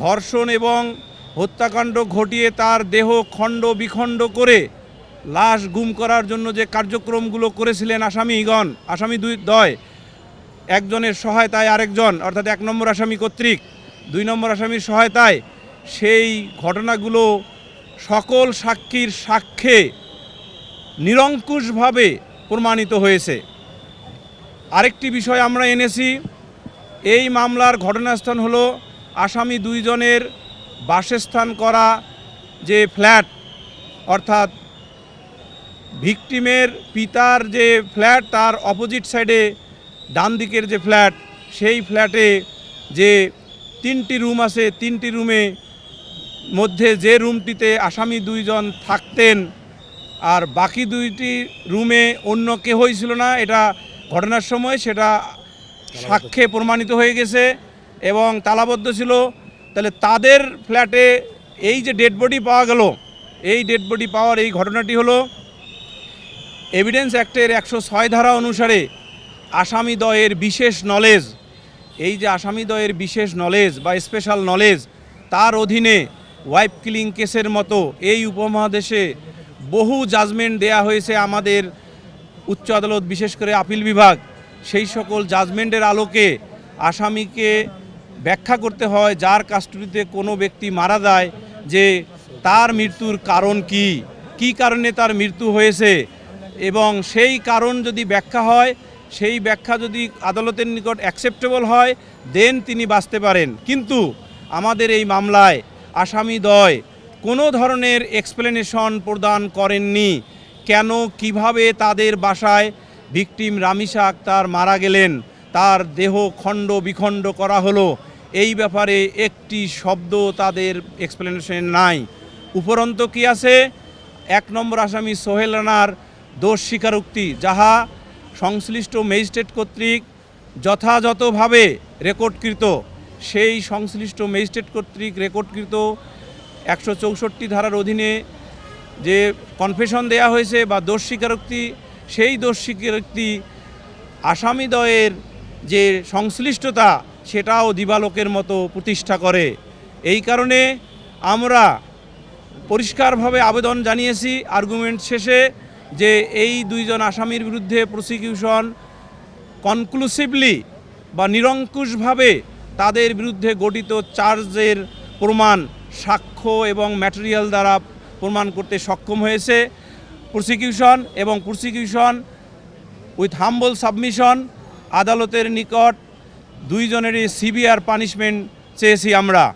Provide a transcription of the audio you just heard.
ধর্ষণ এবং হত্যাকাণ্ড ঘটিয়ে তার দেহ খণ্ড বিখণ্ড করে লাশ গুম করার জন্য যে কার্যক্রমগুলো করেছিলেন আসামি দ্বয়, একজনের সহায়তায় আরেকজন অর্থাৎ 1 নম্বর আসামি কর্তৃক 2 নম্বর আসামির সহায়তায় সেই ঘটনাগুলো সকল সাক্ষীর সাক্ষ্যে নিরঙ্কুশভাবে প্রমাণিত হয়েছে। আরেকটি বিষয় আমরা এনেছি, এই মামলার ঘটনাস্থল হলো আসামি 2 জনের বাসস্থান করা যে ফ্ল্যাট, অর্থাৎ ভিকটিমের পিতার যে ফ্ল্যাট তার অপোজিট সাইডে ডান দিকের যে ফ্ল্যাট, সেই ফ্ল্যাটে যে 3টি রুম আছে, 3টি রুমে মধ্যে যে রুমটিতে আসামি 2 জন থাকতেন আর বাকি 2টি রুমে অন্য কেহই ছিল না, এটা ঘটনার সময় সেটা সাক্ষ্যে প্রমাণিত হয়ে গেছে এবং তালাবদ্ধ ছিল। তাহলে তাদের ফ্ল্যাটে এই যে ডেড বডি পাওয়া গেল, এই ডেড বডি পাওয়ার এই ঘটনাটি হলো এভিডেন্স অ্যাক্টের 106 ধারা অনুসারে আসামিদ্বয়ের বিশেষ নলেজ, এই যে আসামিদ্বয়ের বিশেষ নলেজ বা স্পেশাল নলেজ, তার অধীনে ওয়াইফ কিলিং কেসের মতো এই উপমহাদেশে বহু জাজমেন্ট দেয়া হয়েছে আমাদের উচ্চ আদালত, বিশেষ করে আপিল বিভাগ। সেই সকল জাজমেন্টের আলোকে আসামিকে ব্যাখ্যা করতে হয়, যার কাস্টডিতে কোনো ব্যক্তি মারা যায়, যে তার মৃত্যুর কারণ কী কারণে তার মৃত্যু হয়েছে, এবং সেই কারণ যদি ব্যাখ্যা হয়, সেই ব্যাখ্যা যদি আদালতের নিকট অ্যাকসেপ্টেবল হয়, দেন তিনি বাঁচতে পারেন। কিন্তু আমাদের এই মামলায় আসামিদ্বয় কোনো ধরনের এক্সপ্লেনেশন প্রদান করেননি। কেন, কিভাবে তাদের বাসায় ভিকটিম রামিসা আক্তার মারা গেলেন, তার দেহ খণ্ড বিখণ্ড করা হলো, এই ব্যাপারে একটি শব্দ তাদের এক্সপ্লেনেশন নাই। উপরন্ত কি আছে, 1 নম্বর আসামি সোহেল রানার দোষ স্বীকারোক্তি, যাহা সংশ্লিষ্ট ম্যাজিস্ট্রেট কর্তৃক যথাযথভাবে রেকর্ডকৃত, সেই সংশ্লিষ্ট ম্যাজিস্ট্রেট কর্তৃক রেকর্ডকৃত 164 ধারার অধীনে যে কনফেশন দেয়া হয়েছে বা দোষ স্বীকারোক্তি, সেই দোষ স্বীকারোক্তি আসামিদ্বয়ের যে সংশ্লিষ্টতা সেটাও দিবালোকের মতো প্রতিষ্ঠা করে। এই কারণে আমরা পরিষ্কারভাবে আবেদন জানিয়েছি আর্গুমেন্ট শেষে যে এই 2 জন আসামির বিরুদ্ধে প্রসিকিউশন কনক্লুসিভলি বা নিরঙ্কুশভাবে তাদের বিরুদ্ধে গঠিত চার্জের প্রমাণ সাক্ষ্য এবং ম্যাটেরিয়াল দ্বারা প্রমাণ করতে সক্ষম হয়েছে প্রসিকিউশন উইথ হাম্বল সাবমিশন আদালতের নিকট 2 জনেরই সিভিয়ার পানিশমেন্ট চেয়েছি আমরা।